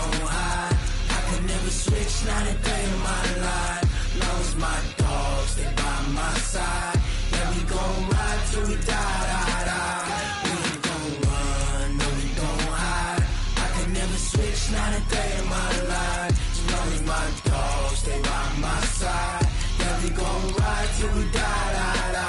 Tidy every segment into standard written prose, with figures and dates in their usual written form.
don't hide. I could never switch, not a day in my life. Long as my dogs, they by my side. Yeah, we gon' ride till we die, die, die. We ain't gon' run, no, we don't hide. I could never switch, not a day in my life. As long as my dogs, they by my side. Yeah, we gon' ride till we die, die, die.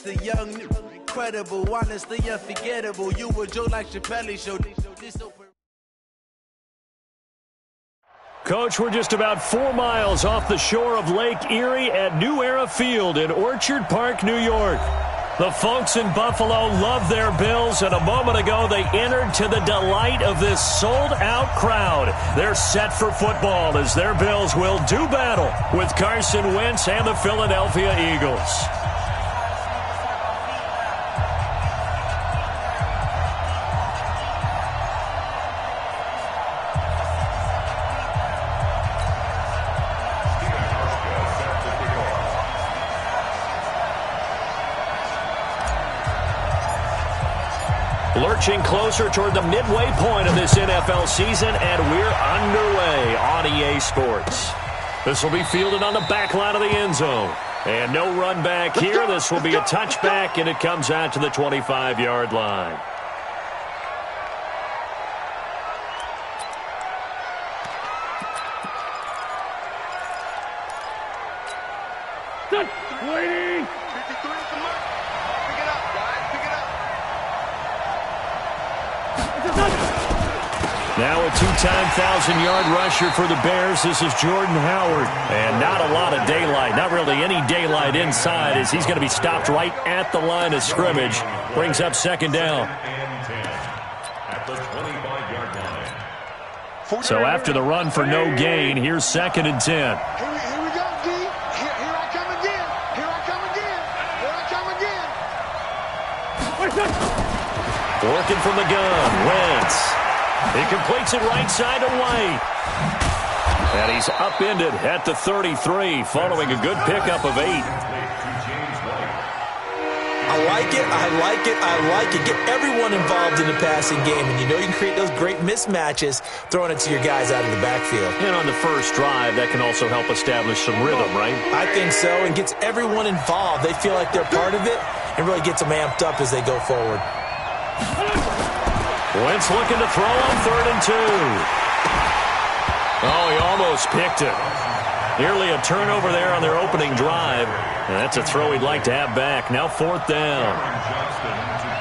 The young, incredible, honestly unforgettable. You a joke like Chappelle Show. Coach, we're just about 4 miles off the shore of Lake Erie at New Era Field in Orchard Park, New York. The folks in Buffalo love their Bills, and a moment ago they entered to the delight of this sold-out crowd. They're set for football as their Bills will do battle with Carson Wentz and the Philadelphia Eagles. Lurching closer toward the midway point of this NFL season, and we're underway on EA Sports. This will be fielded on the back line of the end zone. And no run back here. This will be a touchback, and it comes out to the 25-yard line. Waiting. 53 is the mark. Pick it up, guys. Pick it up. Now a two-time 1,000-yard rusher for the Bears. This is Jordan Howard. And not a lot of daylight, not really any daylight inside, as he's going to be stopped right at the line of scrimmage. Brings up second down. At the 25-yard line. So after the run for no gain, here's 2nd and 10. Here we go, D. Here I come again. Here I come again. Here I come again. Working from the gun, Wentz. He completes it right side to White. And he's upended at the 33, following a good pickup of 8. I like it, I like it, I like it. Get everyone involved in the passing game, and you know you can create those great mismatches throwing it to your guys out of the backfield. And on the first drive, that can also help establish some rhythm, right? I think so, and gets everyone involved. They feel like they're part of it, and really gets them amped up as they go forward. Wentz looking to throw on 3rd and 2. Oh, he almost picked it. Nearly a turnover there on their opening drive. And that's a throw he'd like to have back. Now 4th down.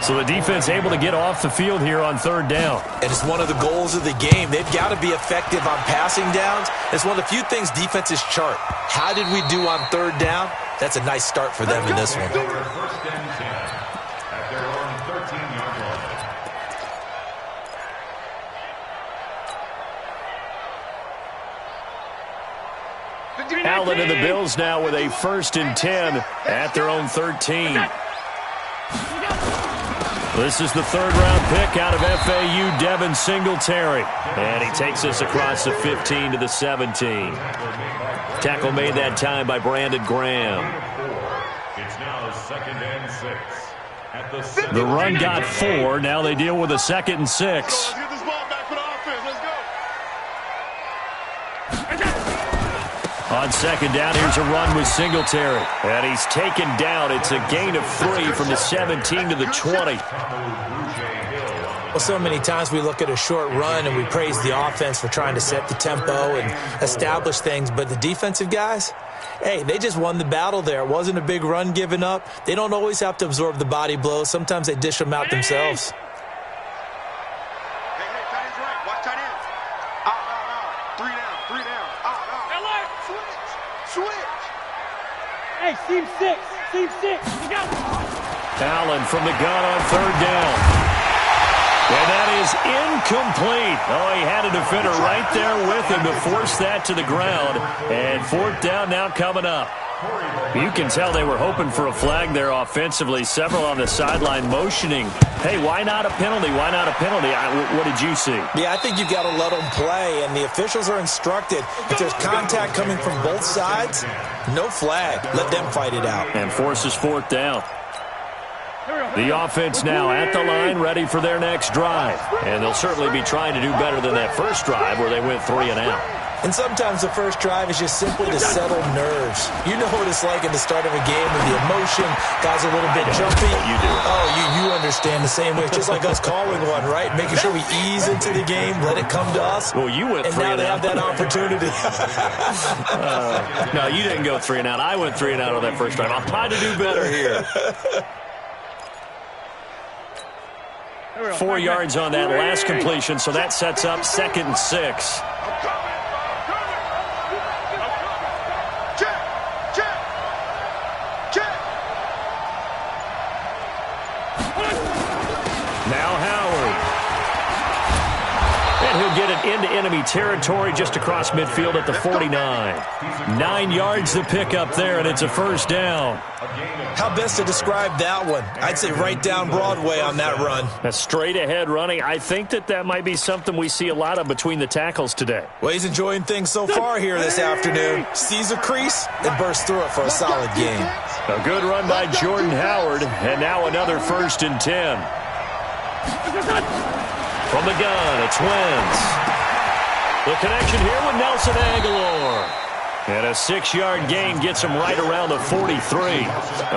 So the defense able to get off the field here on 3rd down. And it's one of the goals of the game. They've got to be effective on passing downs. It's one of the few things defenses chart. How did we do on 3rd down? That's a nice start for them in this one. First and 10 at their own 13-yard line. Allen and the Bills now with a 1st and 10 at their own 13. This is the 3rd-round pick out of FAU, Devin Singletary. And he takes us across the 15 to the 17. Tackle made that time by Brandon Graham. It's now 2nd and 6 at the The run got 4. Now they deal with a 2nd and 6. Let's get this ball back for the offense. Let's go. On 2nd down, here's a run with Singletary. And he's taken down. It's a gain of 3 from the 17 to the 20. Well, so many times we look at a short run and we praise the offense for trying to set the tempo and establish things. But the defensive guys, hey, they just won the battle there. It wasn't a big run given up. They don't always have to absorb the body blows. Sometimes they dish them out themselves. Hey, seam 6. Allen from the gun on 3rd down. And that is incomplete. Oh, he had a defender right there with him to force that to the ground. And 4th down now coming up. You can tell they were hoping for a flag there offensively. Several on the sideline motioning. Hey, why not a penalty? Why not a penalty? What did you see? Yeah, I think you've got to let them play, and the officials are instructed. If there's contact coming from both sides, no flag. Let them fight it out. And forces fourth down. The offense now at the line, ready for their next drive. And they'll certainly be trying to do better than that first drive where they went 3 and out. And sometimes the first drive is just simply to settle nerves. You know what it's like at the start of a game with the emotion. Guys are a little bit jumpy. You do. Oh, you understand the same way. It's just like us calling one, right? Making sure we ease into the game, let it come to us. Well, you went 3 and out. And now they have that opportunity. No, you didn't go 3 and out. I went 3 and out on that first drive. I'll try to do better here. 4 yards on that last completion, so that sets up 2nd and 6. Get it into enemy territory just across midfield at the 49. 9 yards to pick up there, and it's a first down. How best to describe that one? I'd say right down Broadway on that run. A straight-ahead running. I think that might be something we see a lot of between the tackles today. Well, he's enjoying things so far here this afternoon. Sees a crease and bursts through it for a solid gain. A good run by Jordan Howard, and now another 1st and 10. From the gun, it's Wentz. The connection here with Nelson Aguilar. And a 6-yard gain gets him right around the 43.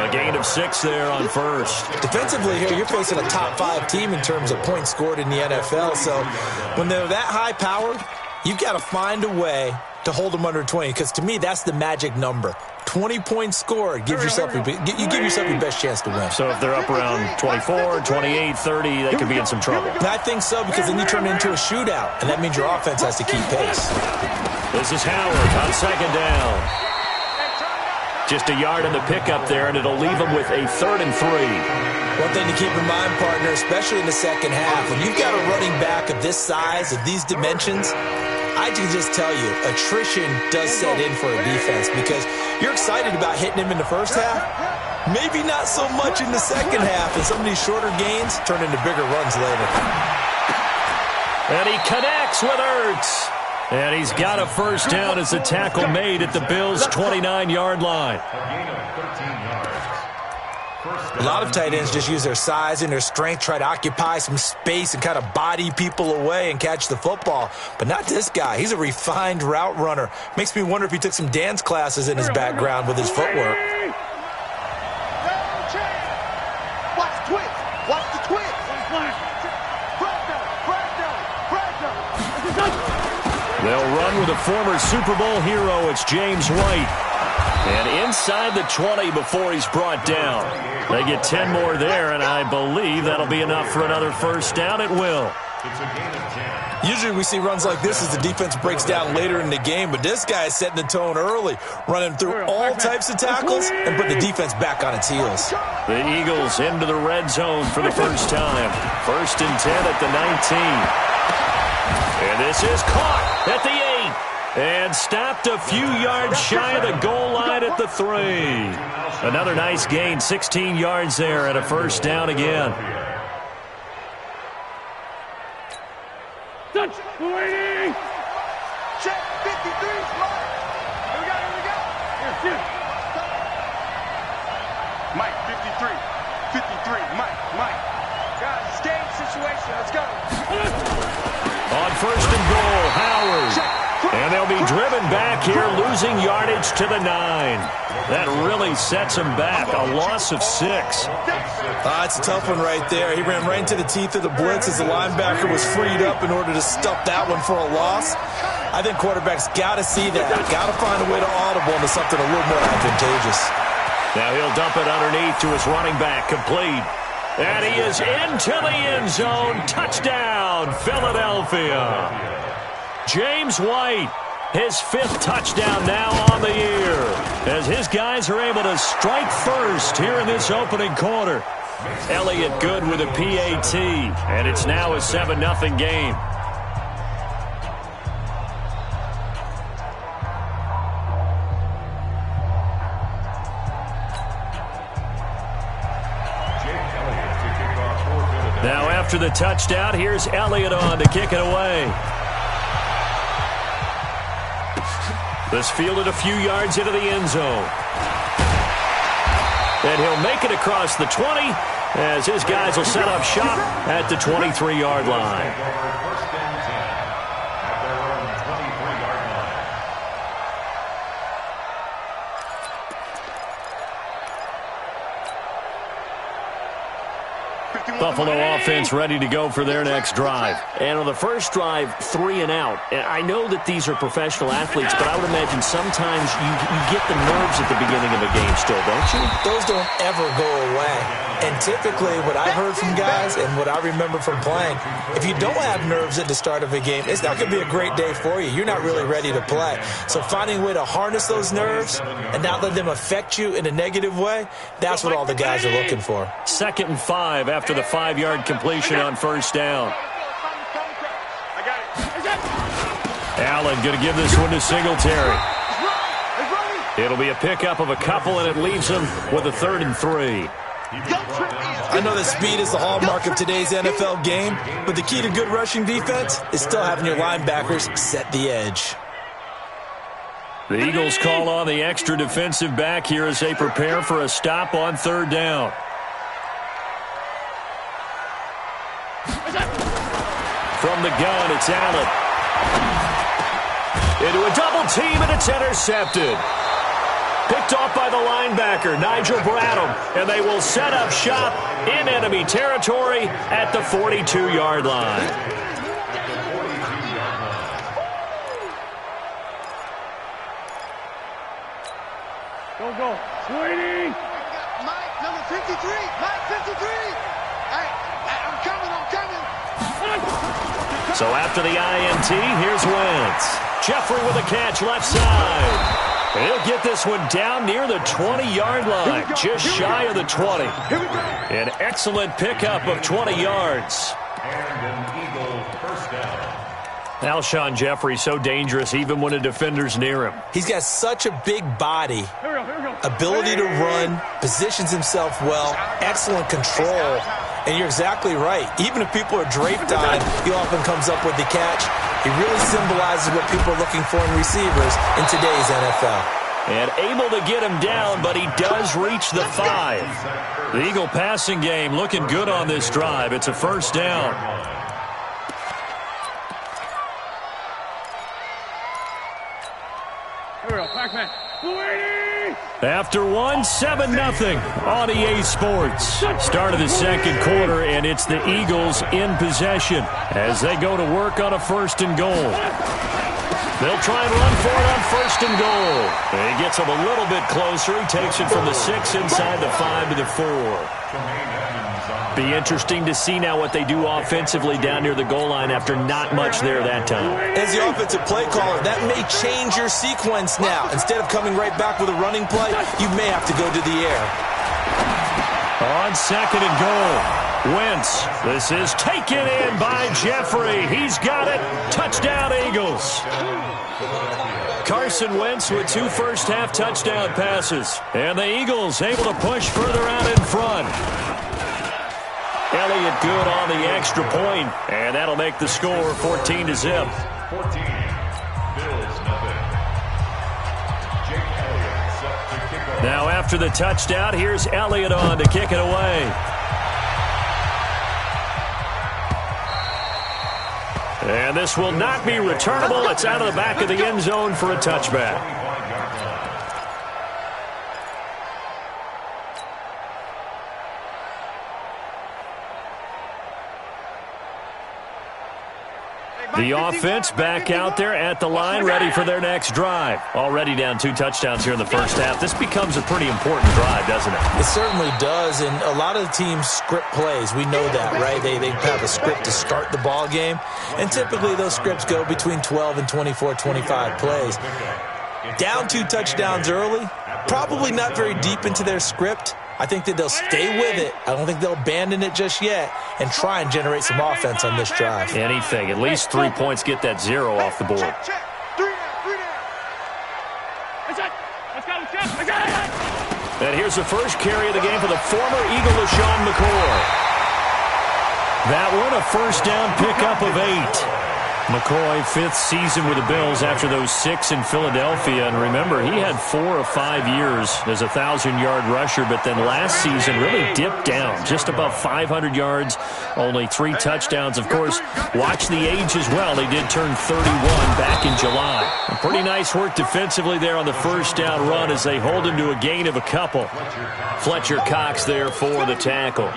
A gain of 6 there on first. Defensively here, you're facing a top 5 team in terms of points scored in the NFL. So when they're that high powered, you've got to find a way to hold them under 20. Because to me, that's the magic number. 20 points scored, you give yourself your best chance to win. So if they're up around 24, 28, 30, they could be in some trouble. I think so, because then you turn it into a shootout, and that means your offense has to keep pace. This is Howard on 2nd down. Just a yard in the pickup there, and it'll leave them with a 3rd and 3. One thing to keep in mind, partner, especially in the second half, when you've got a running back of this size, of these dimensions, I can just tell you, attrition does set in for a defense because you're excited about hitting him in the first half. Maybe not so much in the second half, and some of these shorter gains turn into bigger runs later. And he connects with Ertz. And he's got a first down as the tackle made at the Bills' 29-yard line. A lot of tight ends just use their size and their strength, try to occupy some space and kind of body people away and catch the football. But not this guy. He's a refined route runner. Makes me wonder if he took some dance classes in his background with his footwork. Watch the twist. Watch the twist. They'll run with a former Super Bowl hero. It's James White. And inside the 20 before he's brought down. They get 10 more there, and I believe that'll be enough for another first down. It will. Usually we see runs like this as the defense breaks down later in the game, but this guy is setting the tone early, running through all types of tackles and put the defense back on its heels. The Eagles into the red zone for the first time. 1st and 10 at the 19. And this is caught at the 8. And stopped a few yards shy of the goal line at the 3. Another nice gain, 16 yards there, and a first down again. Touch, waiting. Check 53, Smart. Here we go. Here, shoot. Mike, 53, Mike. Guys, it's game situation. Let's go. On 1st and goal, Howard. And they'll be driven back here, losing yardage to the 9. That really sets them back. A loss of 6. It's a tough one right there. He ran right into the teeth of the blitz as the linebacker was freed up in order to stuff that one for a loss. I think quarterbacks got to see that. Got to find a way to audible into something a little more advantageous. Now he'll dump it underneath to his running back, complete. And he is into the end zone. Touchdown, Philadelphia. James White, his 5th touchdown now on the year, as his guys are able to strike first here in this opening quarter. Elliott good with a PAT, and it's now a 7-0 game. after the touchdown, here's Elliott on to kick it away. This fielded a few yards into the end zone. And he'll make it across the 20 as his guys will set up shop at the 23-yard line. First and 10 at their own 23-yard line. Buffalo offense ready to go for their next drive. And on the first drive, 3 and out. And I know that these are professional athletes, but I would imagine sometimes you get the nerves at the beginning of a game still, don't you? Those don't ever go away. And typically what I heard from guys and what I remember from playing, if you don't have nerves at the start of a game, it's not going to be a great day for you. You're not really ready to play. So finding a way to harness those nerves and not let them affect you in a negative way, that's what all the guys are looking for. 2nd and 5 after the 5-yard completion on first down. Allen going to give this one to Singletary. It'll be a pickup of a couple, and it leaves him with a 3rd and 3. I know that speed is the hallmark of today's NFL game, but the key to good rushing defense is still having your linebackers set the edge. The Eagles call on the extra defensive back here as they prepare for a stop on 3rd down. From the gun, it's Allen. Into a double team, and it's intercepted. Picked off by the linebacker, Nigel Bradham, and they will set up shop in enemy territory at the 42-yard line. Go. Sweeney! Mike, number 53. Mike, 53. Hey, I'm coming. So after the INT, here's Wentz. Jeffrey with a catch left side. He'll get this one down near the 20-yard line, just shy of the 20. An excellent pickup of 20 yards. And an Eagle first down. Alshon Jeffrey so dangerous even when a defender's near him. He's got such a big body, ability to run, positions himself well, excellent control. And you're exactly right. Even if people are draped on him, he often comes up with the catch. He really symbolizes what people are looking for in receivers in today's NFL. And able to get him down, but he does reach the 5. The Eagle passing game looking good on this drive. It's a first down. After 7-0 on EA Sports. Start of the second quarter, and it's the Eagles in possession as they go to work on a 1st and goal. They'll try and run for it on 1st and goal. And he gets him a little bit closer. He takes it from the 6 inside the 5 to the 4. Be interesting to see now what they do offensively down near the goal line after not much there that time. As the offensive play caller, that may change your sequence now. Instead of coming right back with a running play, you may have to go to the air. On 2nd and goal, Wentz. This is taken in by Jeffrey. He's got it. Touchdown, Eagles. Carson Wentz with 2 first-half touchdown passes. And the Eagles able to push further out in front. Elliott good on the extra point, and that'll make the score 14-0. 14. Bills nothing. Jake Elliott set to kick off. Now after the touchdown, here's Elliott on to kick it away. And this will not be returnable. It's out of the back of the end zone for a touchback. The offense back out there at the line, ready for their next drive. Already down 2 touchdowns here in the first half. This becomes a pretty important drive, doesn't it? It certainly does, and a lot of the teams script plays. We know that, right? They have a script to start the ball game, and typically those scripts go between 12 and 24, 25 plays. Down 2 touchdowns early, probably not very deep into their script. I think that they'll stay with it. I don't think they'll abandon it just yet and try and generate some offense on this drive. Anything. At least 3 points, get that 0 off the board. And here's the first carry of the game for the former Eagle, LaShawn McCoy. That one, a first down pickup of 8. McCoy, 5th season with the Bills after those 6 in Philadelphia. And remember, he had 4 or 5 years as a 1,000-yard rusher, but then last season really dipped down, just above 500 yards, only 3 touchdowns. Of course, watch the age as well. He did turn 31 back in July. And pretty nice work defensively there on the first down run as they hold him to a gain of a couple. Fletcher Cox there for the tackle.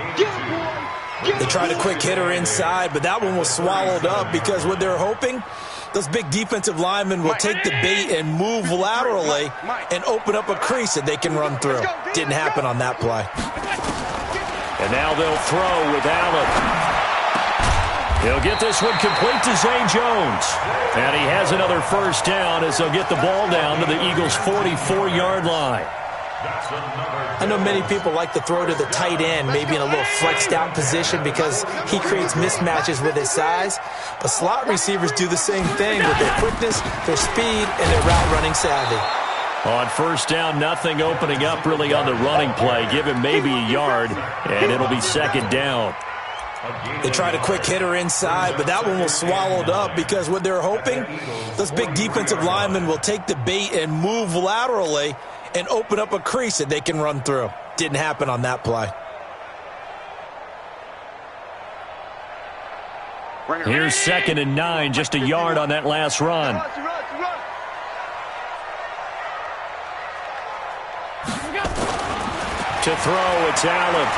They tried a quick hitter inside, but that one was swallowed up because what they're hoping, those big defensive linemen will take the bait and move laterally and open up a crease that they can run through. Didn't happen on that play. And now they'll throw with Allen. He'll get this one complete to Zay Jones. And he has another first down as they'll get the ball down to the Eagles' 44-yard line. I know many people like to throw to the tight end, maybe in a little flexed out position because he creates mismatches with his size. But slot receivers do the same thing with their quickness, their speed, and their route running savvy. On first down, nothing opening up really on the running play. Give him maybe a yard, and it'll be second down. They tried a quick hitter inside, but that one was swallowed up because what they're hoping, those big defensive linemen will take the bait and move laterally and open up a crease that they can run through. Didn't happen on that play. Here's 2nd and 9, just a yard on that last run. To throw, it's Allen.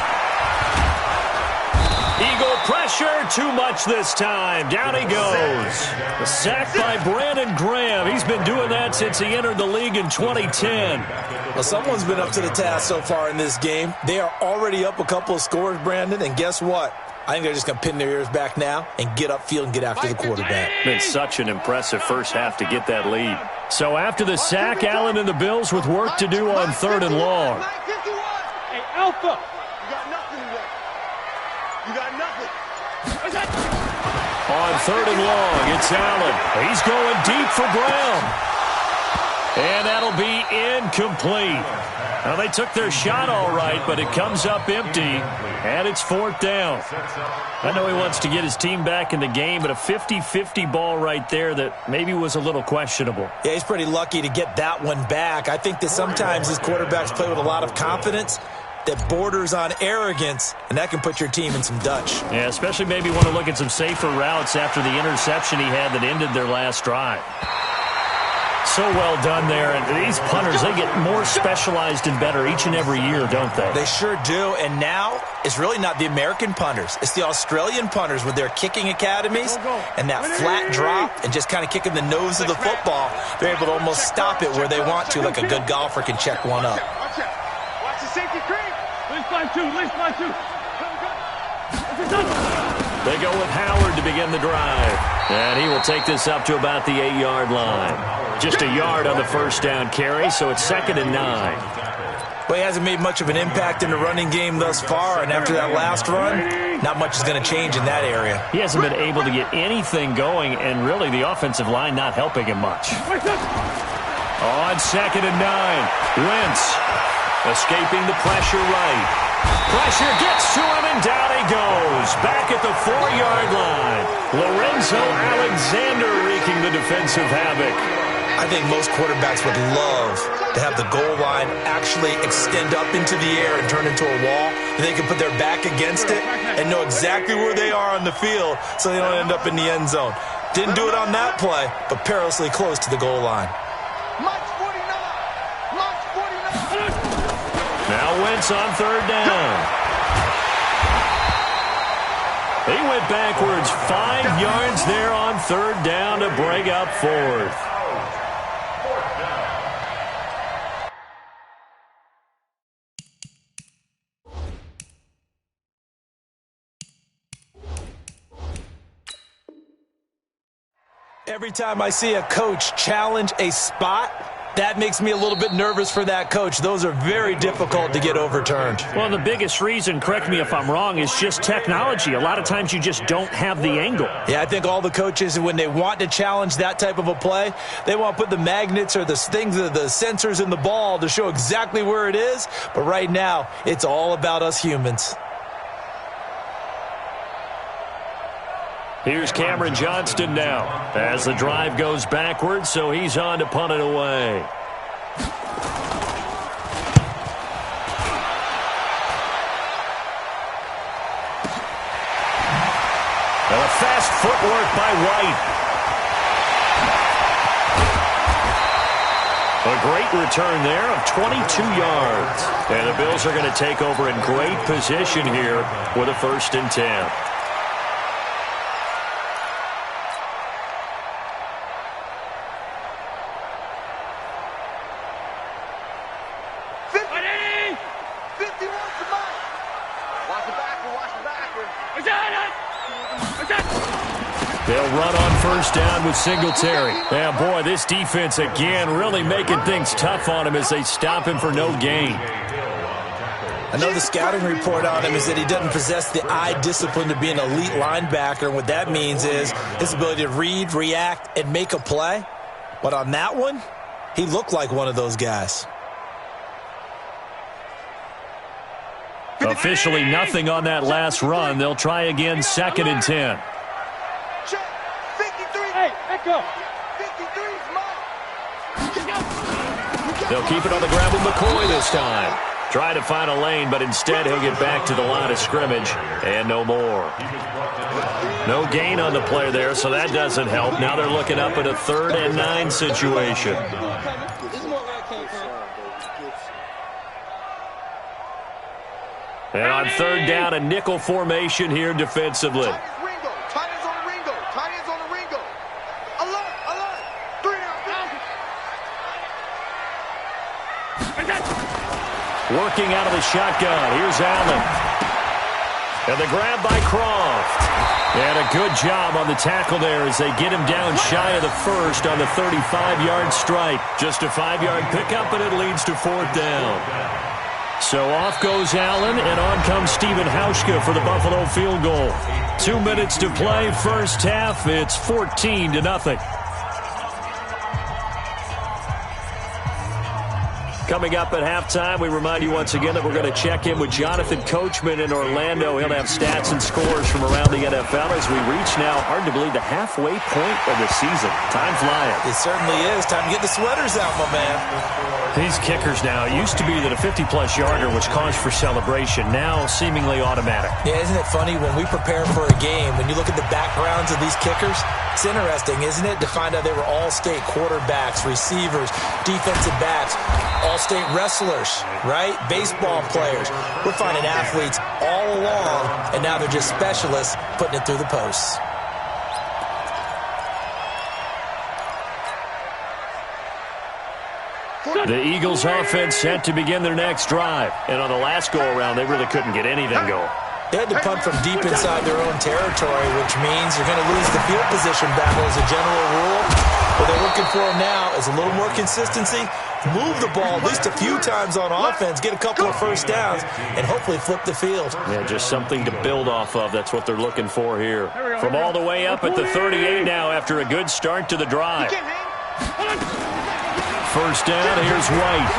Eagle pressure, too much this time. Down he goes. A sack by Brandon Graham. He's been doing that since he entered the league in 2010. Well, someone's been up to the task so far in this game. They are already up a couple of scores, Brandon, and guess what? I think they're just going to pin their ears back now and get upfield and get after the quarterback. Been such an impressive first half to get that lead. So after the sack, Allen and the Bills with work to do on 3rd and long. Hey, Alpha! You got nothing today. You got nothing. On 3rd and long, it's Allen. He's going deep for Brown. And that'll be incomplete. Now, they took their shot all right, but it comes up empty, and it's 4th down. I know he wants to get his team back in the game, but a 50-50 ball right there that maybe was a little questionable. Yeah, he's pretty lucky to get that one back. I think that sometimes his quarterbacks play with a lot of confidence that borders on arrogance, and that can put your team in some Dutch. Yeah, especially maybe want to look at some safer routes after the interception he had that ended their last drive. So well done there. And these punters, they get more specialized and better each and every year, don't they? They sure do. And now it's really not the American punters. It's the Australian punters with their kicking academies and that flat drop and just kind of kicking the nose of the football. They're able to almost stop it where they want to, like a good golfer can check one up. Watch the safety creep. Least by 2, least by 2. They go with Howard to begin the drive. And he will take this up to about the 8-yard line. Just a yard on the first down carry, so it's 2nd and 9. Well, he hasn't made much of an impact in the running game thus far, and after that last run, not much is going to change in that area. He hasn't been able to get anything going, and really the offensive line not helping him much. On 2nd and 9, Wentz escaping the pressure right. Pressure gets to him, and down he goes. Back at the 4-yard line. Lorenzo Alexander wreaking the defensive havoc. I think most quarterbacks would love to have the goal line actually extend up into the air and turn into a wall. And they can put their back against it and know exactly where they are on the field so they don't end up in the end zone. Didn't do it on that play, but perilously close to the goal line. Now Wentz on 3rd down. He went backwards 5 yards there on 3rd down to break up 4th. Every time I see a coach challenge a spot, that makes me a little bit nervous for that coach. Those are very difficult to get overturned. Well, the biggest reason, correct me if I'm wrong, is just technology. A lot of times you just don't have the angle. Yeah, I think all the coaches, when they want to challenge that type of a play, they want to put the magnets or the things, the sensors in the ball to show exactly where it is. But right now, it's all about us humans. Here's Cameron Johnston now as the drive goes backwards, so he's on to punt it away. And a fast footwork by White. A great return there of 22 yards. And the Bills are going to take over in great position here with a 1st and 10. They'll run on 1st down with Singletary. Yeah, boy, this defense again really making things tough on him as they stop him for no gain. I know the scouting report on him is that he doesn't possess the eye discipline to be an elite linebacker. And what that means is his ability to read, react, and make a play. But on that one, he looked like one of those guys. Officially nothing on that last run. They'll try again, 2nd and 10. Hey, echo. They'll keep it on the ground with McCoy this time. Try to find a lane, but instead he'll get back to the line of scrimmage and no more. No gain on the play there, so that doesn't help. Now they're looking up at a 3rd and 9 situation. And on 3rd down, a nickel formation here defensively. Working out of the shotgun. Here's Allen. And the grab by Croft. And a good job on the tackle there as they get him down shy of the 1st on the 35-yard strike. Just a 5-yard pickup, and it leads to 4th down. So off goes Allen, and on comes Stephen Hauschka for the Buffalo field goal. 2 minutes to play, 1st half. It's 14-0. Coming up at halftime, we remind you once again that we're going to check in with Jonathan Coachman in Orlando. He'll have stats and scores from around the NFL as we reach now, hard to believe, the halfway point of the season. Time flying. It certainly is. Time to get the sweaters out, my man. These kickers now, it used to be that a 50-plus yarder was cause for celebration. Now seemingly automatic. Yeah, isn't it funny when we prepare for a game, when you look at the backgrounds of these kickers, it's interesting, isn't it, to find out they were all-state quarterbacks, receivers, defensive backs, all-state wrestlers, right? Baseball players. We're finding athletes all along, and now they're just specialists putting it through the posts. The Eagles offense set to begin their next drive. And on the last go-around, they really couldn't get anything going. They had to punt from deep inside their own territory, which means you're going to lose the field position battle as a general rule. What they're looking for now is a little more consistency, move the ball at least a few times on offense, get a couple of 1st downs, and hopefully flip the field. Yeah, just something to build off of. That's what they're looking for here. From all the way up at the 38 now after a good start to the drive. 1st down, here's White.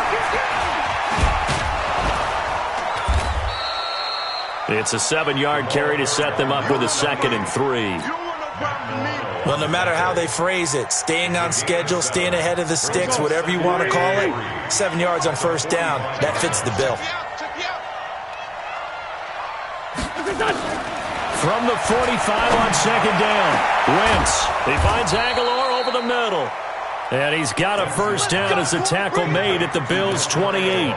It's a 7-yard carry to set them up with a 2nd and 3. Well, no matter how they phrase it, staying on schedule, staying ahead of the sticks, whatever you want to call it, 7 yards on 1st down, that fits the bill. From the 45 on 2nd down, Wentz. He finds Aguilar over the middle. And he's got a 1st down as the tackle made at the Bills' 28. A gain of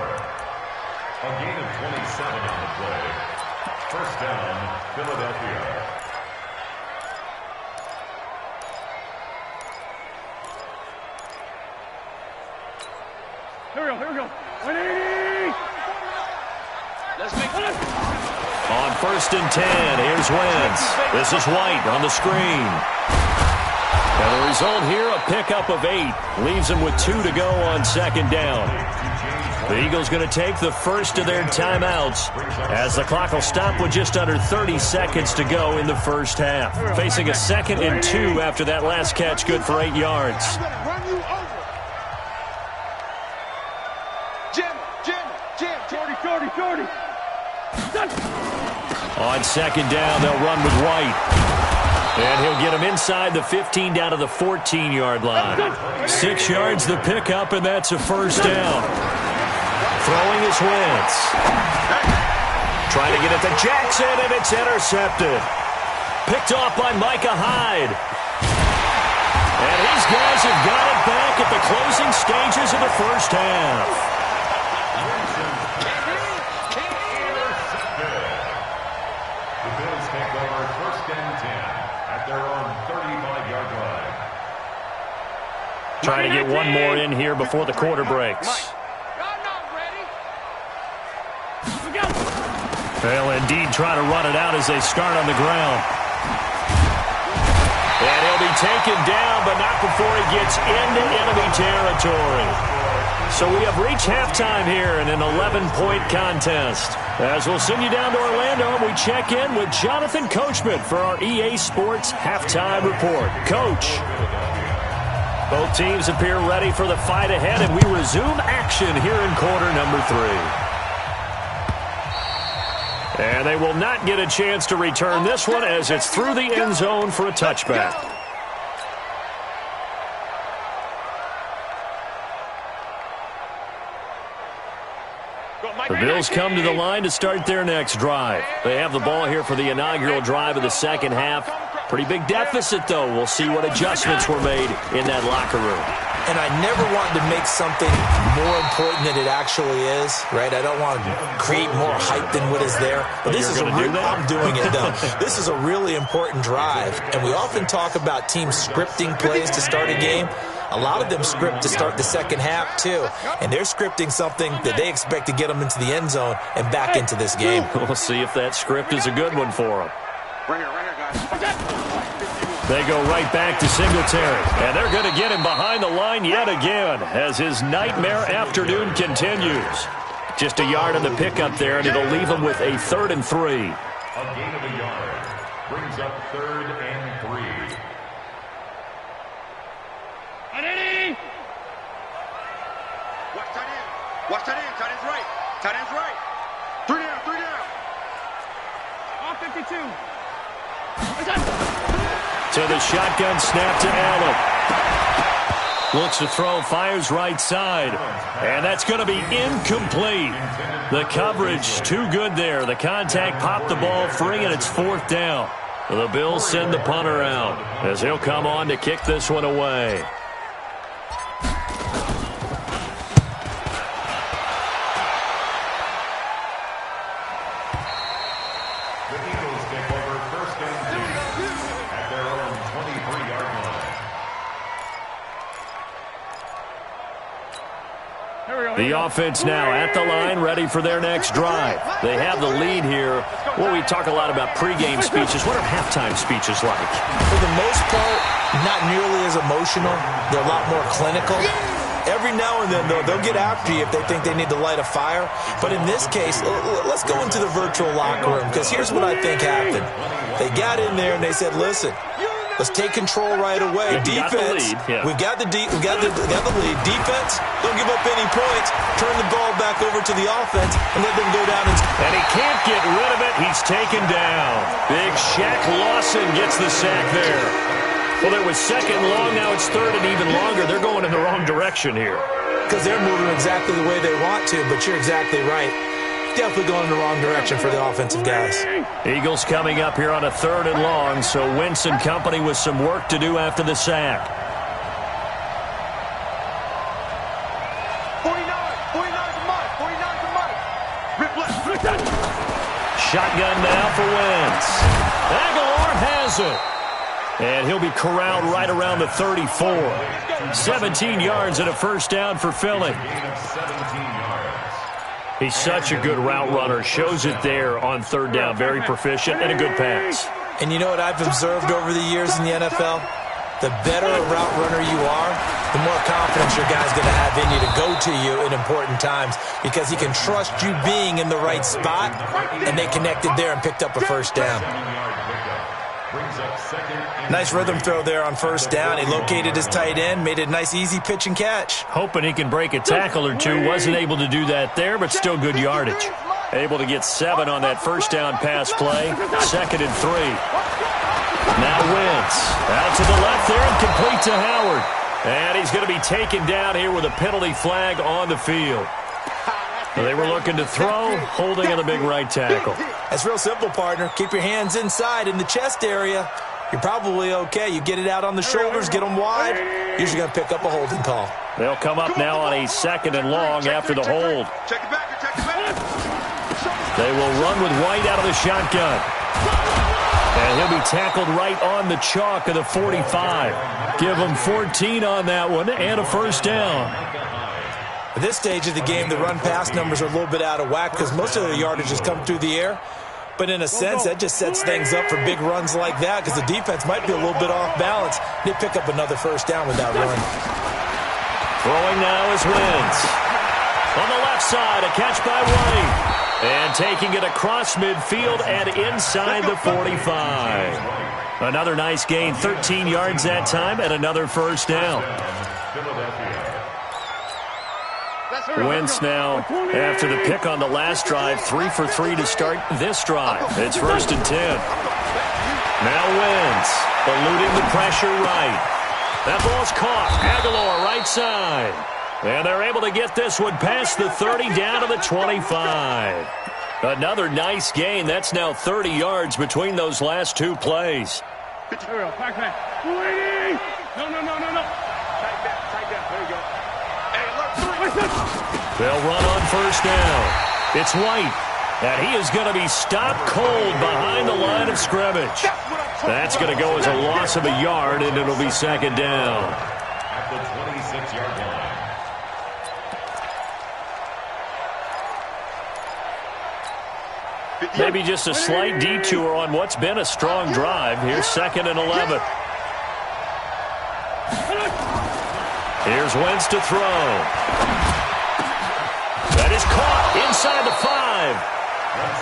27 on the play. 1st down, Philadelphia. Here we go. 180. Let's make it. On 1st and 10, here's Wentz. This is White on the screen. And the result here, a pickup of 8. Leaves them with 2 to go on 2nd down. The Eagles going to take the first of their timeouts as the clock will stop with just under 30 seconds to go in the 1st half. Facing a 2nd and 2 after that last catch, good for 8 yards. On 2nd down, they'll run with White. And he'll get him inside the 15 down to the 14-yard line. 6 yards the pickup, and that's a first down. Throwing is Wentz. Trying to get it to Jackson, and it's intercepted. Picked off by Micah Hyde. And these guys have got it back at the closing stages of the first half. The Bills take over first and 10 at their own 35-yard line. Trying to get one more in here before the quarter breaks. They'll indeed try to run it out as they start on the ground. And he'll be taken down, but not before he gets into enemy territory. So we have reached halftime here in an 11-point contest. As we'll send you down to Orlando, we check in with Jonathan Coachman for our EA Sports Halftime Report. Coach. Both teams appear ready for the fight ahead, and we resume action here in quarter number 3. And they will not get a chance to return this one as it's through the end zone for a touchback. The Bills come to the line to start their next drive. They have the ball here for the inaugural drive of the second half. Pretty big deficit, though. We'll see what adjustments were made in that locker room. And I never want to make something more important than it actually is, right? I don't want to create more hype than what is there. But this is I'm doing it, though. This is a really important drive. And we often talk about teams scripting plays to start a game. A lot of them script to start the second half, too. And they're scripting something that they expect to get them into the end zone and back into this game. We'll see if that script is a good one for them. Right here, guys. They go right back to Singletary. And they're going to get him behind the line yet again as his nightmare afternoon continues. Just a yard on the pickup there, and it'll leave him with a 3rd and 3. A gain of a yard brings up 3rd and 3. Watch tight end. Watch tight end. Tight end's right. Tight end's right. 3 down. 3 down. On 52. To the shotgun snap to Allen. Looks to throw, fires right side. And that's going to be incomplete. The coverage too good there. The contact popped the ball free, and it's 4th down. The Bills send the punter out as he'll come on to kick this one away. The offense now at the line, ready for their next drive. They have the lead here. Well, we talk a lot about pregame speeches. What are halftime speeches like? For the most part, not nearly as emotional. They're a lot more clinical. Every now and then, though, they'll get after you if they think they need to light a fire. But in this case, let's go into the virtual locker room, because here's what I think happened. They got in there and they said, listen, let's take control right away. Defense, we've got the lead. Defense, don't give up any points. Turn the ball back over to the offense and let them go down. And he can't get rid of it. He's taken down. Big Shaq Lawson gets the sack there. Well, it was 2nd long. Now it's 3rd and even longer. They're going in the wrong direction here. Because they're moving exactly the way they want to, but you're exactly right. Definitely going in the wrong direction for the offensive guys. Eagles coming up here on a 3rd and long, so Wentz and company with some work to do after the sack. 49 to Mike. Shotgun now for Wentz. Aguilar has it. And he'll be corralled right around the 34. 17 yards and a first down for Philly. He's such a good route runner. Shows it there on 3rd down. Very proficient and a good pass. And you know what I've observed over the years in the NFL? The better a route runner you are, the more confidence your guy's going to have in you to go to you in important times, because he can trust you being in the right spot, and they connected there and picked up a first down. Nice rhythm throw there on 1st down. He located his tight end, made it a nice, easy pitch and catch. Hoping he can break a tackle or two. Wasn't able to do that there, but still good yardage. Able to get 7 on that 1st down pass play. 2nd and 3. Now Wentz out to the left there and complete to Howard. And he's going to be taken down here with a penalty flag on the field. They were looking to throw, holding on the big right tackle. That's real simple, partner. Keep your hands inside in the chest area. You're probably okay. You get it out on the shoulders, get them wide, usually going to pick up a holding call. They'll come up now on a 2nd and long after the hold. Check it back, check it back. They will run with White out of the shotgun. And he'll be tackled right on the chalk of the 45. Give him 14 on that one and a first down. At this stage of the game, the run-pass numbers are a little bit out of whack because most of the yardage has come through the air. But in a sense, that just sets things up for big runs like that because the defense might be a little bit off balance. They pick up another first down with that run. Throwing now is Wentz. On the left side, a catch by White. And taking it across midfield and inside the 45. Another nice gain, 13 yards that time, and another first down. Wentz now, after the pick on the last drive, 3 for 3 to start this drive. It's 1st and 10. Now Wentz, eluding the pressure right. That ball's caught. Aguilar right side. And they're able to get this one past the 30 down to the 25. Another nice gain. That's now 30 yards between those last two plays. No. Tight down. There you go. They'll run on first down. It's White. And he is going to be stopped cold behind the line of scrimmage. That's going to go as a loss of a yard, and it'll be 2nd down. At the 26-yard line. Maybe just a slight detour on what's been a strong drive. Here's 2nd and 11. Here's Wentz to throw. That is caught inside the 5.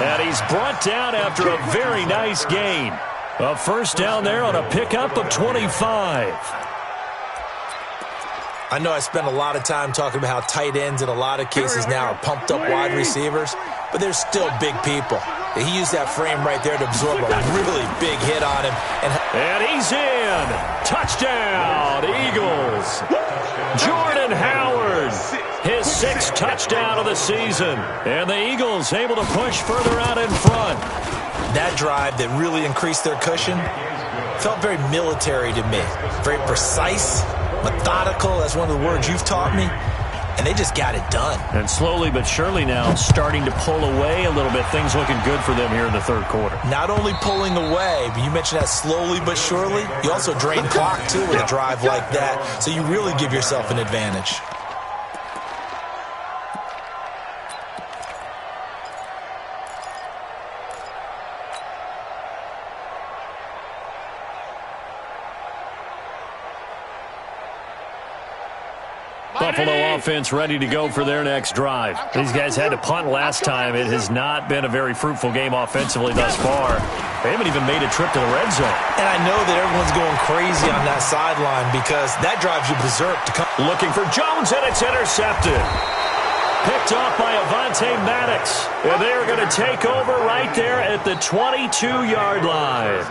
And he's brought down after a very nice gain. A first down there on a pickup of 25. I know I spent a lot of time talking about how tight ends in a lot of cases now are pumped up wide receivers, but they're still big people. He used that frame right there to absorb a really big hit on him. And he's in. Touchdown, Eagles. Jordan Howard, his 6th touchdown of the season. And the Eagles able to push further out in front. That drive that really increased their cushion felt very military to me. Very precise, methodical. That's one of the words you've taught me. And they just got it done. And slowly but surely now starting to pull away a little bit. Things looking good for them here in the 3rd quarter. Not only pulling away, but you mentioned that slowly but surely. You also drain clock, too, with a drive like that. So you really give yourself an advantage. Buffalo offense ready to go for their next drive. These guys had to punt last time. It has not been a very fruitful game offensively thus far. They haven't even made a trip to the red zone. And I know that everyone's going crazy on that sideline because that drives you berserk to come. Looking for Jones, and it's intercepted. Picked off by Avonte Maddox. And they are going to take over right there at the 22-yard line.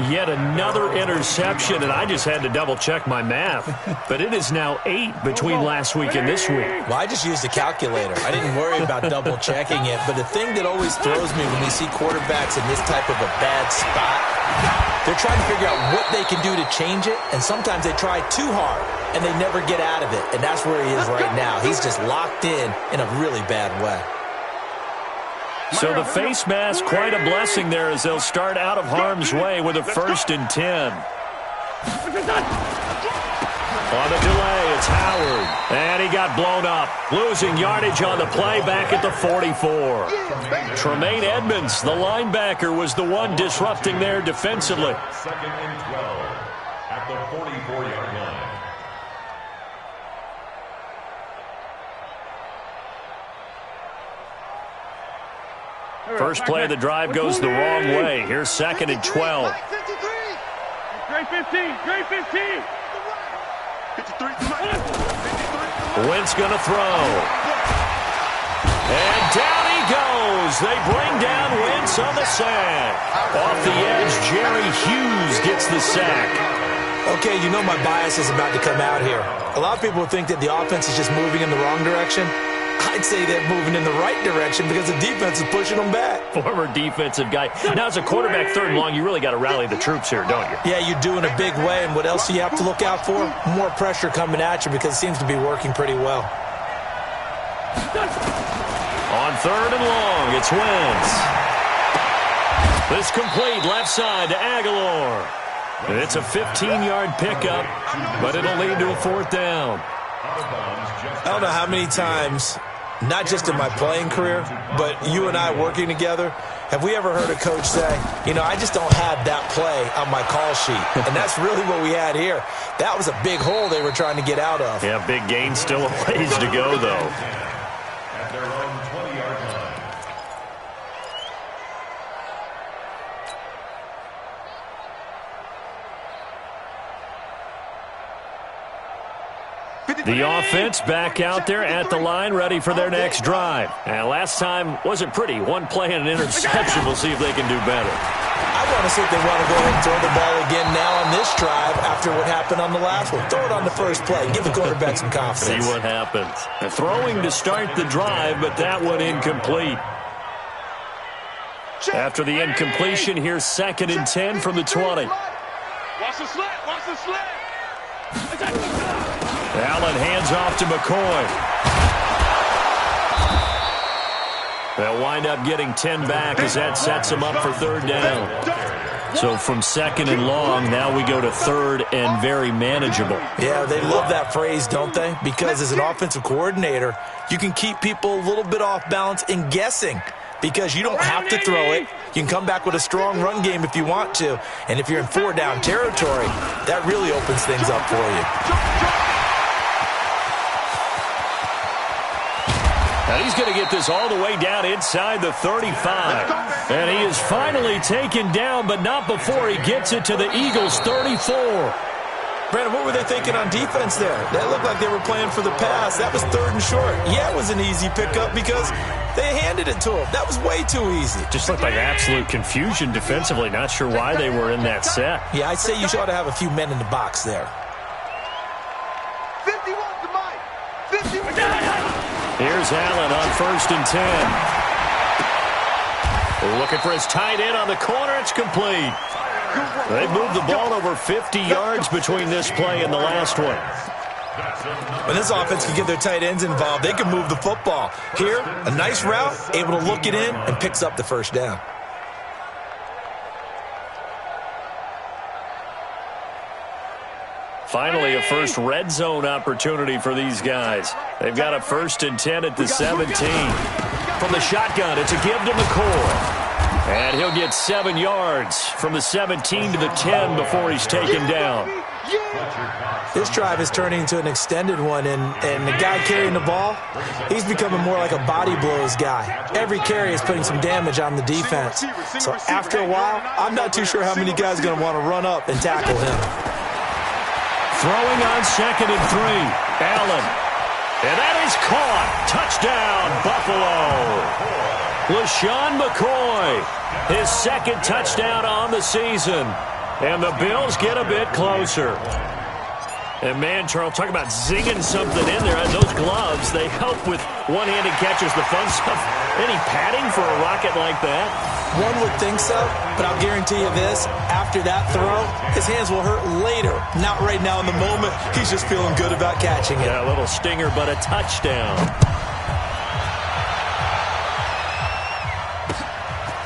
Yet another interception, and I just had to double-check my math. But it is now 8 between last week and this week. Well, I just used a calculator. I didn't worry about double-checking it. But the thing that always throws me when we see quarterbacks in this type of a bad spot, they're trying to figure out what they can do to change it, and sometimes they try too hard, and they never get out of it. And that's where he is right now. He's just locked in a really bad way. So the face mask, quite a blessing there as they'll start out of harm's way with a 1st and 10. On the delay, it's Howard. And he got blown up. Losing yardage on the play back at the 44. Tremaine Edmonds, the linebacker, was the one disrupting there defensively. 2nd and 12 at the 44-yard line. First play of the drive goes the wrong way. Here's 2nd and 12. Great 15. Wentz going to throw. And down he goes goes. They bring down Wentz on the sack. Off the edge, Jerry Hughes gets the sack. Okay, you know my bias is about to come out here. A lot of people think that the offense is just moving in the wrong direction. I'd say they're moving in the right direction because the defense is pushing them back. Former defensive guy. Now, as a quarterback, third and long, you really got to rally the troops here, don't you? Yeah, you do in a big way. And what else do you have to look out for? More pressure coming at you because it seems to be working pretty well. On third and long, it's Wentz. This complete left side to Aguilar. It's a 15-yard pickup, but it'll lead to a fourth down. I don't know how many times, not just in my playing career, but you and I working together, have we ever heard a coach say, you know, I just don't have that play on my call sheet. And that's really what we had here. That was a big hole they were trying to get out of. Yeah, big gain, still a ways to go, though. At their own 20-yard line. The offense back out there at the line, ready for their next drive. And last time wasn't pretty. One play and an interception. We'll see if they can do better. I want to see if they want to go ahead and throw the ball again now on this drive after what happened on the last one. Throw it on the first play. Give the quarterback some confidence. See what happens. They're throwing to start the drive, but that one incomplete. After the incompletion, here's 2nd and 10 from the 20. Watch the slant. Watch the slant. Allen hands off to McCoy. They'll wind up getting 10 back as that sets them up for third down. So from 2nd and long, now we go to 3rd and very manageable. Yeah, they love that phrase, don't they? Because as an offensive coordinator, you can keep people a little bit off balance and guessing because you don't have to throw it. You can come back with a strong run game if you want to. And if you're in 4-down territory, that really opens things up for you. And he's going to get this all the way down inside the 35. And he is finally taken down, but not before he gets it to the Eagles' 34. Brandon, what were they thinking on defense there? That looked like they were playing for the pass. That was 3rd and short. Yeah, it was an easy pickup because they handed it to him. That was way too easy. Just looked like absolute confusion defensively. Not sure why they were in that set. Yeah, I'd say you ought to have a few men in the box there. 51 to Mike. 51. Here's Allen on 1st and 10. Looking for his tight end on the corner. It's complete. They moved the ball over 50 yards between this play and the last one. When this offense can get their tight ends involved, they can move the football. Here, a nice route, able to look it in, and picks up the first down. Finally, a first red zone opportunity for these guys. They've got a 1st and 10 at the 17. From the shotgun, it's a give to McCoy. And he'll get 7 yards from the 17 to the 10 before he's taken down. This drive is turning into an extended one, and the guy carrying the ball, he's becoming more like a body blows guy. Every carry is putting some damage on the defense. So after a while, I'm not too sure how many guys are going to want to run up and tackle him. Throwing on 2nd and 3. Allen. And that is caught. Touchdown, Buffalo. LaShawn McCoy. His 2nd touchdown on the season. And the Bills get a bit closer. And, man, Charles, talk about zinging something in there. And those gloves, they help with one-handed catches, the fun stuff. Any padding for a rocket like that? One would think so, but I'll guarantee you this. After that throw, his hands will hurt later. Not right now in the moment. He's just feeling good about catching it. Yeah, a little stinger, but a touchdown.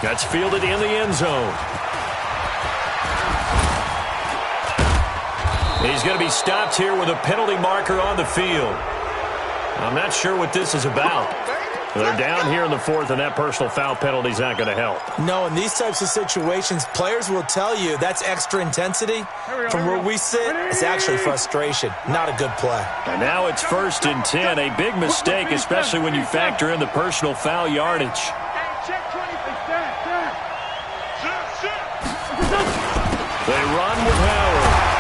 That's fielded in the end zone. He's going to be stopped here with a penalty marker on the field. I'm not sure what this is about. They're down here in the 4th, and that personal foul penalty is not going to help. No, in these types of situations, players will tell you that's extra intensity. From where we sit, it's actually frustration. Not a good play. And now it's 1st and 10. A big mistake, especially when you factor in the personal foul yardage. They run with Howard.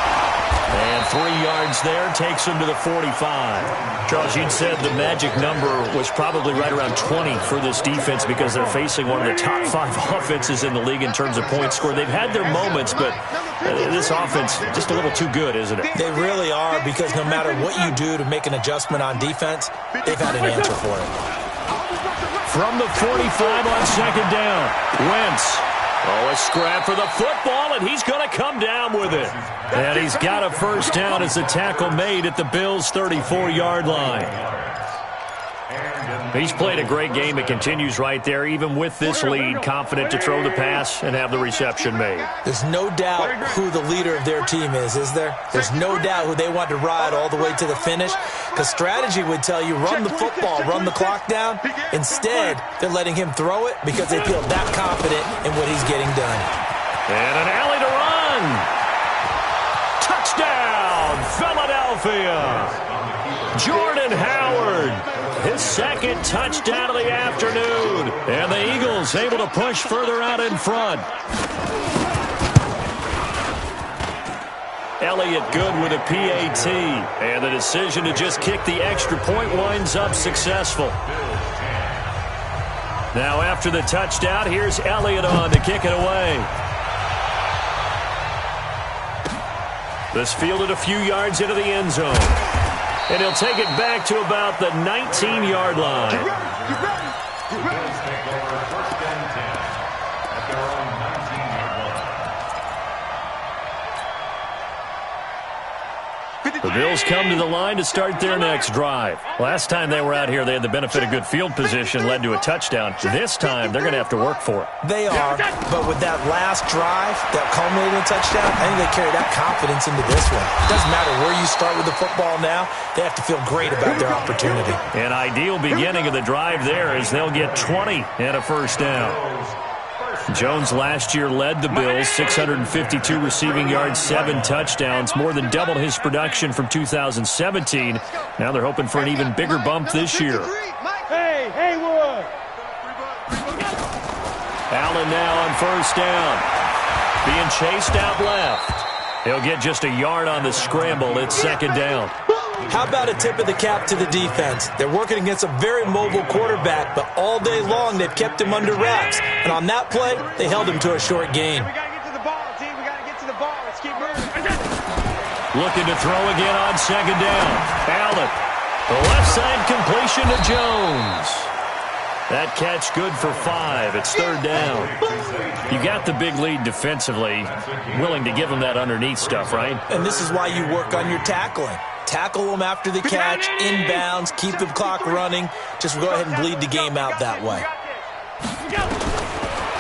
And 3 yards there takes him to the 45. Charles, you'd said the magic number was probably right around 20 for this defense because they're facing one of the top 5 offenses in the league in terms of points scored. They've had their moments, but this offense just a little too good, isn't it? They really are, because no matter what you do to make an adjustment on defense, they've had an answer for it. From the 45 on second down, Wentz. Oh, a scrap for the football, and he's going to come down with it. And he's got a first down as the tackle made at the Bills' 34-yard line. He's played a great game. It continues right there, even with this lead, confident to throw the pass and have the reception made. There's no doubt who the leader of their team is there? There's no doubt who they want to ride all the way to the finish, because strategy would tell you run the football, run the clock down. Instead, they're letting him throw it because they feel that confident in what he's getting done. And an alley to run. Touchdown, Philadelphia. Jordan Howard, his second touchdown of the afternoon. And the Eagles able to push further out in front. Elliott good with a PAT. And the decision to just kick the extra point winds up successful. Now after the touchdown, here's Elliott on to kick it away. This fielded a few yards into the end zone. And he'll take it back to about the 19-yard line. The Bills come to the line to start their next drive. Last time they were out here, they had the benefit of good field position, led to a touchdown. This time, they're going to have to work for it. They are, but with that last drive, that culminating touchdown, I think they carry that confidence into this one. It doesn't matter where you start with the football now, they have to feel great about their opportunity. An ideal beginning of the drive there as they'll get 20 and a first down. Jones last year led the Bills, 652 receiving yards, 7 touchdowns, more than doubled his production from 2017. Now they're hoping for an even bigger bump this year. Hey, Haywood! Allen now on first down. Being chased out left. He'll get just a yard on the scramble. It's second down. How about a tip of the cap to the defense? They're working against a very mobile quarterback, but all day long they've kept him under wraps. And on that play, they held him to a short gain. We got to get to the ball, team. We got to get to the ball. Let's keep moving. Looking to throw again on second down. Allen. The left side completion to Jones. That catch good for 5. It's third down. You got the big lead defensively. Willing to give them that underneath stuff, right? And this is why you work on your tackling. Tackle them after the catch, inbounds, keep the clock running. Just go ahead and bleed the game out that way.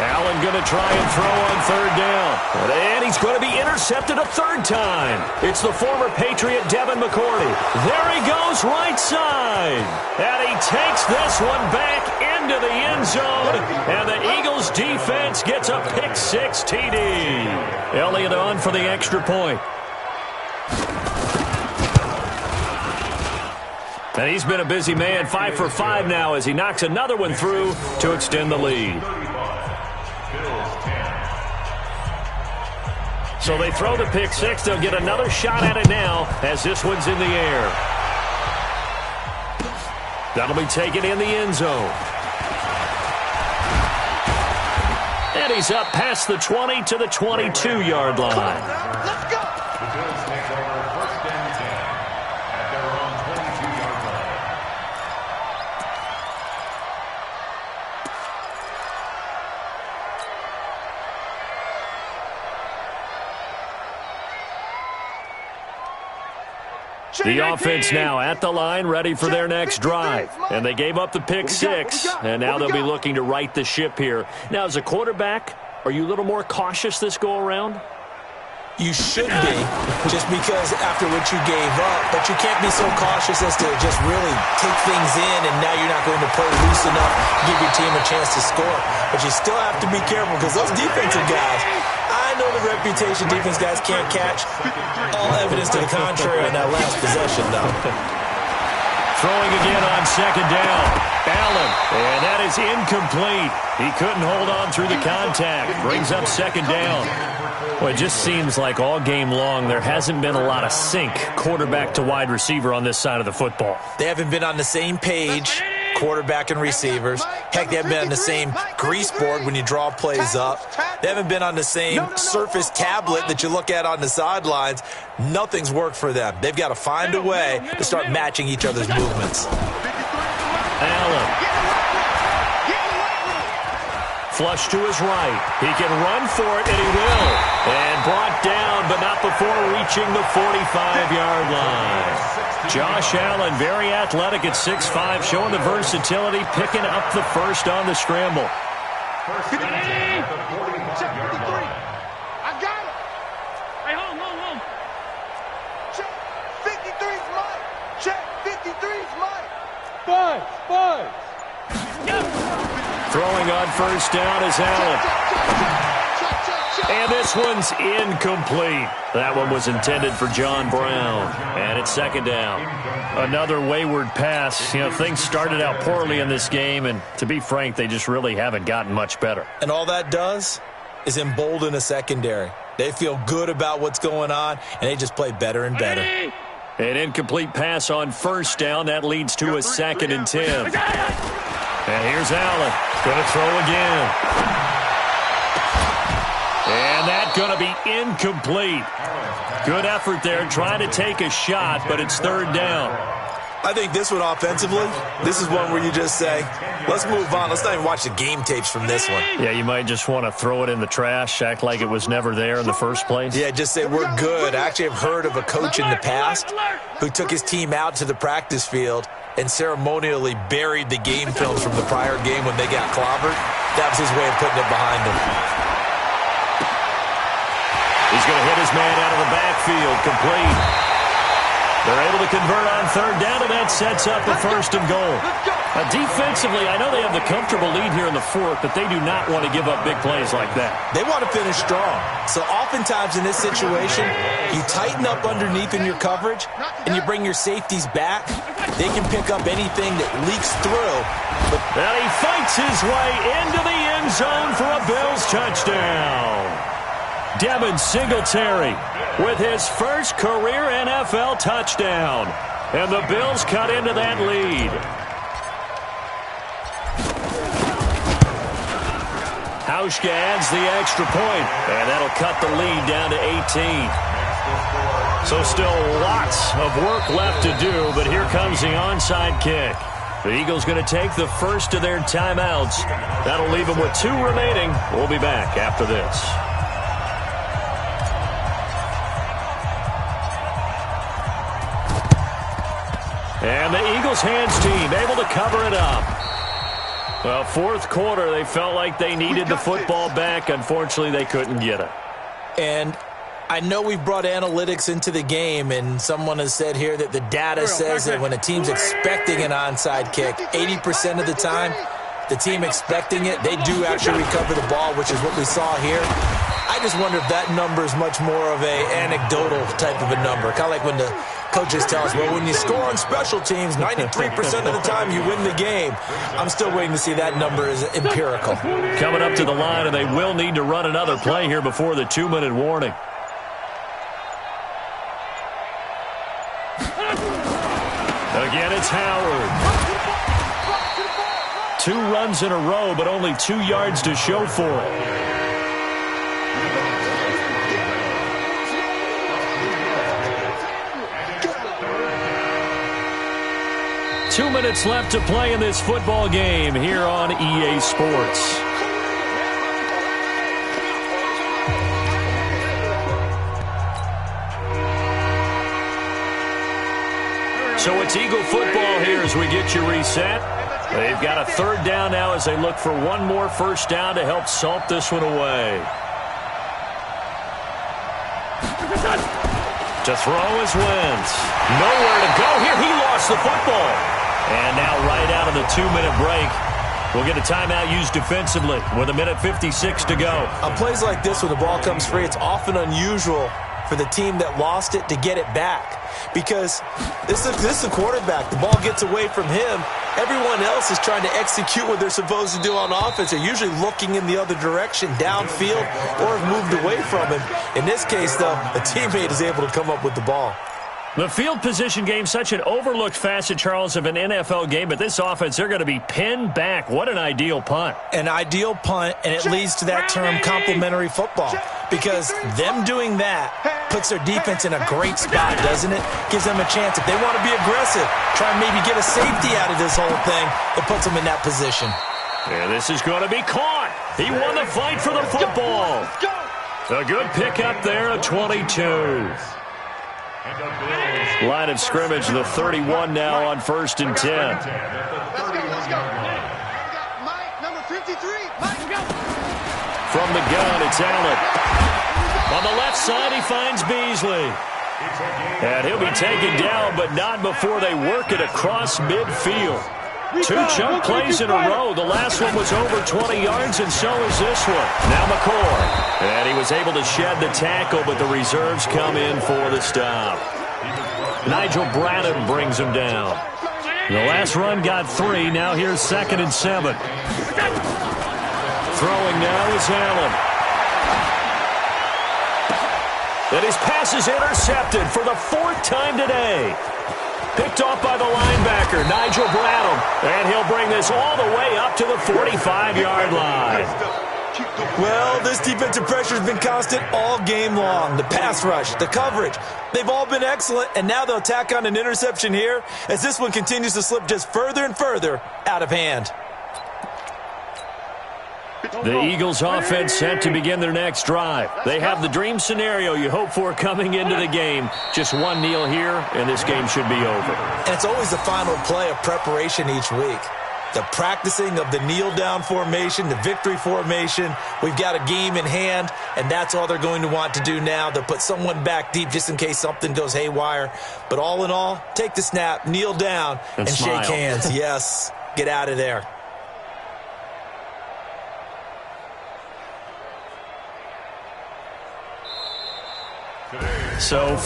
Allen going to try and throw on third down. And he's going to be intercepted a third time. It's the former Patriot Devin McCourty. There he goes right side. And he takes this one back into the end zone. And the Eagles defense gets a pick-6 TD. Elliott on for the extra point. And he's been a busy man, 5 for 5 now as he knocks another one through to extend the lead. So they throw the pick-6. They'll get another shot at it now as this one's in the air. That'll be taken in the end zone. And he's up past the 20 to the 22-yard line. Let's go. The Bills take over first and 10 at their own 22-yard line. The offense now at the line, ready for their next drive. And they gave up the pick-6, and now they'll be looking to right the ship here. Now, as a quarterback, are you a little more cautious this go-around? You should be, just because after what you gave up, but you can't be so cautious as to just really take things in, and now you're not going to play loose enough to give your team a chance to score. But you still have to be careful because those defensive guys, I know the reputation defense guys can't catch. All evidence to the contrary on that last possession, though. throwing again on second down. Allen, and that is incomplete. He couldn't hold on through the contact. Brings up second down. Well, it just seems like all game long there hasn't been a lot of sync quarterback to wide receiver on this side of the football. They haven't been on the same page, quarterback and receivers. Heck, they haven't been on the same grease board when you draw plays up. They haven't been on the same Surface tablet that you look at on the sidelines. Nothing's worked for them. They've got to find a way to start matching each other's movements. Allen. Flush to his right. He can run for it, and he will. And brought down, but not before reaching the 45-yard line. Josh Allen, very athletic at 6'5", showing the versatility, picking up the first on the scramble. First down at the 45-yard line. I got it. Hey, home. Check. 53's mine. Check. 53's mine. Five. Throwing on first down is Allen. And this one's incomplete. That one was intended for John Brown. And it's second down. Another wayward pass. You know, things started out poorly in this game, and to be frank, they just really haven't gotten much better. And all that does is embolden a secondary. They feel good about what's going on, and they just play better and better. An incomplete pass on first down. That leads to a 2nd and 10. And here's Allen. Going to throw again. And that's going to be incomplete. Good effort there trying to take a shot, but it's third down. I think this one offensively, this is one where you just say, let's move on. Let's not even watch the game tapes from this one. Yeah, you might just want to throw it in the trash, act like it was never there in the first place. Yeah, just say we're good. I actually have heard of a coach in the past who took his team out to the practice field and ceremonially buried the game films from the prior game when they got clobbered. That was his way of putting it behind him. He's going to hit his man out of the backfield, complete. They're able to convert on third down, and that sets up a 1st and goal. Defensively, I know they have the comfortable lead here in the fourth, but they do not want to give up big plays like that. They want to finish strong. So oftentimes in this situation, you tighten up underneath in your coverage, and you bring your safeties back. They can pick up anything that leaks through. And he fights his way into the end zone for a Bills touchdown. Devin Singletary with his first career NFL touchdown. And the Bills cut into that lead. Hauschka adds the extra point, and that'll cut the lead down to 18. So still lots of work left to do, but here comes the onside kick. The Eagles going to take the first of their timeouts. That'll leave them with 2 remaining. We'll be back after this. And the Eagles hands team able to cover it up. Well, fourth quarter, they felt like they needed the football back. Unfortunately, they couldn't get it. And I know we've brought analytics into the game, and someone has said here that the data says that when a team's expecting an onside kick, 80% of the time, the team expecting it, they do actually recover the ball, which is what we saw here. I just wonder if that number is much more of a anecdotal type of a number. Kind of like when the coaches tell us, well, when you score on special teams, 93% of the time you win the game. I'm still waiting to see that number is empirical. Coming up to the line, and they will need to run another play here before the 2-minute warning. Again, it's Howard. 2 runs in a row, but only 2 yards to show for it. Two minutes left to play in this football game here on EA Sports. So it's Eagle football here as we get you reset. They've got a third down now as they look for one more first down to help salt this one away. To throw is Wentz. Nowhere to go here. He lost the football. And now right out of the 2-minute break, we'll get a timeout used defensively with 1:56 to go. On plays like this, when the ball comes free, it's often unusual for for the team that lost it to get it back. Because this is a quarterback. The ball gets away from him. Everyone else is trying to execute what they're supposed to do on offense. They're usually looking in the other direction, downfield, or have moved away from him. In this case, though, a teammate is able to come up with the ball. The field position game, such an overlooked facet, Charles, of an NFL game, but this offense, they're going to be pinned back. What an ideal punt. An ideal punt, and it leads to that term complementary football, because them doing that puts their defense in a great spot, doesn't it? Gives them a chance. If they want to be aggressive, try and maybe get a safety out of this whole thing, it puts them in that position. And this is going to be caught. He won the fight for the football. A good pickup there at 22. Line of scrimmage, the 31 now on 1st and 10. Let's go. Mike, number 53. Mike, go. From the gun, it's Allen. On the left side, he finds Beasley. And he'll be taken down, but not before they work it across midfield. 2 chunk plays in a row. The last one was over 20 yards, and so is this one. Now McCoy. And he was able to shed the tackle, but the reserves come in for the stop. Nigel Bradham brings him down. The last run got 3. Now here's 2nd and 7. Throwing now is Allen. And his pass is intercepted for the 4th time today. Picked off by the linebacker, Nigel Bradham. And he'll bring this all the way up to the 45-yard line. Well, this defensive pressure has been constant all game long. The pass rush, the coverage, they've all been excellent, and now they'll tack on an interception here as this one continues to slip just further and further out of hand. The Eagles offense set to begin their next drive. They have the dream scenario you hope for coming into the game. Just one kneel here, and this game should be over. And it's always the final play of preparation each week. The practicing of the kneel-down formation, the victory formation. We've got a game in hand, and that's all they're going to want to do now. They'll put someone back deep just in case something goes haywire. But all in all, take the snap, kneel down, and shake hands. Yes, get out of there. So